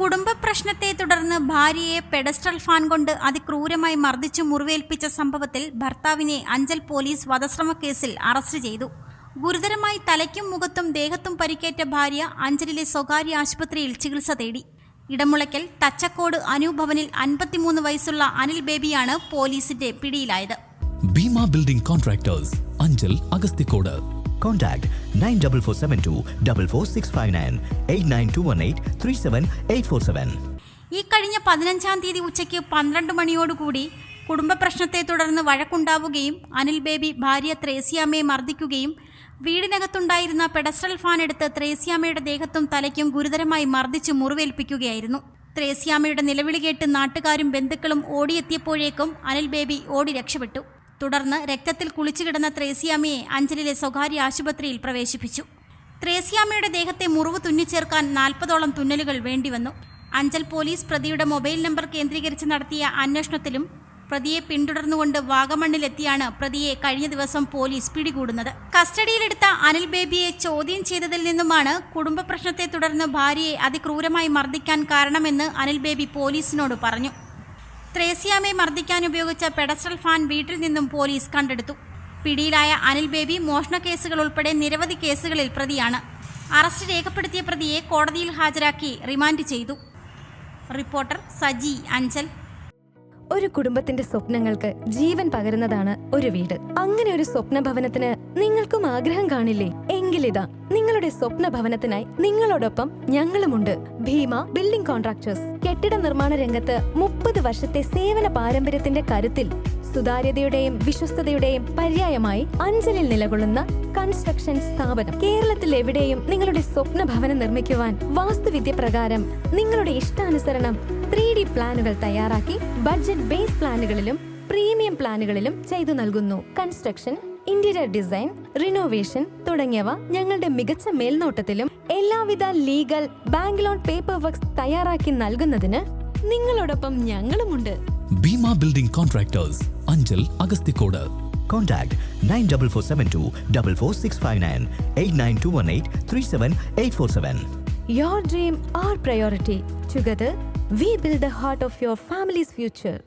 കുടുംബ പ്രശ്നത്തെ തുടർന്ന് ഭാര്യയെ പെഡസ്ട്രൽ ഫാൻ കൊണ്ട് അതിക്രൂരമായി മർദ്ദിച്ചു മുറിവേൽപ്പിച്ച സംഭവത്തിൽ ഭർത്താവിനെ അഞ്ചൽ പോലീസ് വധശ്രമ കേസിൽ അറസ്റ്റ് ചെയ്തു. ഗുരുതരമായി തലയ്ക്കും മുഖത്തും ദേഹത്തും പരിക്കേറ്റ ഭാര്യ അഞ്ചലിലെ സ്വകാര്യ ആശുപത്രിയിൽ ചികിത്സ തേടി. ഇടമുളയ്ക്കൽ തച്ചക്കോട് അനുഭവനിൽ 53 വയസ്സുള്ള അനിൽ ബേബിയാണ് പോലീസിന്റെ പിടിയിലായത്. Bhima building contractors, Anchal, Agasthikode. Contact 94472 44659 89218 37847. ഈ കഴിഞ്ഞ 15-ാം തീയതി ഉച്ചയ്ക്ക് 12 മണിയോടുകൂടി കുടുംബ പ്രശ്നത്തെ തുടർന്ന് വഴക്കുണ്ടാവുകയും അനിൽ ബേബി ഭാര്യ ത്രേസ്യാമ്മയെ മർദ്ദിക്കുകയും വീടിനകത്തുണ്ടായിരുന്ന പെഡസ്ട്രൽ ഫാൻ എടുത്ത് ത്രേസ്യാമ്മയുടെ ദേഹത്തും തലയ്ക്കും ഗുരുതരമായി മർദ്ദിച്ചു മുറിവേൽപ്പിക്കുകയായിരുന്നു. ത്രേസ്യാമ്മയുടെ നിലവിളി കേട്ട് നാട്ടുകാരും ബന്ധുക്കളും ഓടിയെത്തിയപ്പോഴേക്കും അനിൽ ബേബി ഓടി രക്ഷപ്പെട്ടു. തുടർന്ന് രക്തത്തിൽ കുളിച്ചുകിടന്ന ത്രേസ്യാമ്മയെ അഞ്ചലിലെ സ്വകാര്യ ആശുപത്രിയിൽ പ്രവേശിപ്പിച്ചു. ത്രേസ്യാമ്മയുടെ ദേഹത്തെ മുറിവ് തുന്നിച്ചേർക്കാൻ 40ഓളം തുന്നലുകൾ വേണ്ടിവന്നു. അഞ്ചൽ പോലീസ് പ്രതിയുടെ മൊബൈൽ നമ്പർ കേന്ദ്രീകരിച്ച് നടത്തിയ അന്വേഷണത്തിലും പ്രതിയെ പിന്തുടർന്നുകൊണ്ട് വാഗമണ്ണിലെത്തിയാണ് പ്രതിയെ കഴിഞ്ഞ ദിവസം പോലീസ് പിടികൂടുന്നത്. കസ്റ്റഡിയിലെടുത്ത അനിൽ ബേബിയെ ചോദ്യം ചെയ്തതിൽ നിന്നുമാണ് കുടുംബ പ്രശ്നത്തെ തുടർന്ന് ഭാര്യയെ അതിക്രൂരമായി മർദ്ദിക്കാൻ കാരണമെന്ന് അനിൽ ബേബി പോലീസിനോട് പറഞ്ഞു. ത്രേസ്യാമ്മയെ മർദ്ദിക്കാൻ ഉപയോഗിച്ച പെഡസ്ട്രൽ ഫാൻ വീട്ടിൽ നിന്നും പോലീസ് കണ്ടെടുത്തു. പിടിയിലായ അനിൽ ബേബി മോഷണ കേസുകൾ ഉൾപ്പെടെ നിരവധി കേസുകളിൽ പ്രതിയാണ്. അറസ്റ്റ് രേഖപ്പെടുത്തിയ പ്രതിയെ കോടതിയിൽ ഹാജരാക്കി റിമാൻഡ് ചെയ്തു. റിപ്പോർട്ടർ സജി, അഞ്ചൽ. ഒരു കുടുംബത്തിന്റെ സ്വപ്നങ്ങൾക്ക് ജീവൻ പകരുന്നതാണ് ഒരു വീട്. അങ്ങനെ ഒരു സ്വപ്ന ഭവനത്തിന് നിങ്ങൾക്കും ആഗ്രഹം കാണില്ലേ? എങ്കിലിതാ നിങ്ങളുടെ സ്വപ്ന ഭവനത്തിനായി നിങ്ങളോടൊപ്പം ഞങ്ങളുമുണ്ട്. Bheema building contractors. കെട്ടിട നിർമ്മാണ രംഗത്ത് 30 വർഷത്തെ സേവന പാരമ്പര്യത്തിന്റെ കരുത്തിൽ സുതാര്യതയുടെയും വിശ്വസ്തതയുടെയും പര്യായമായി അഞ്ചലിൽ നിലകൊള്ളുന്ന കൺസ്ട്രക്ഷൻ സ്ഥാപനം. കേരളത്തിൽ എവിടെയും നിങ്ങളുടെ സ്വപ്ന ഭവനം നിർമ്മിക്കുവാൻ വാസ്തുവിദ്യ പ്രകാരം നിങ്ങളുടെ ഇഷ്ടാനുസരണം 3D പ്ലാനുകൾ തയ്യാറാക്കി ബഡ്ജറ്റ് ബേസ് പ്ലാനുകളിലും പ്രീമിയം പ്ലാനുകളിലും ചെയ്തു നൽകുന്നു. കൺസ്ട്രക്ഷൻ, ഇന്റീരിയർ ഡിസൈൻ, റിനോവേഷൻ തുടങ്ങിയവ ഞങ്ങളുടെ മികച്ച മേൽനോട്ടത്തിലും എല്ലാവിധ legal, bank loan, paper works തയ്യാറാക്കി നൽകുന്നതിന് നിങ്ങളോടൊപ്പം ഞങ്ങളുമുണ്ട്. Bheema building contractors, Anchal, Agasthikode. Contact 94472 44659 89218 37847. Your dream, our priority. Together, we build the heart of your family's future.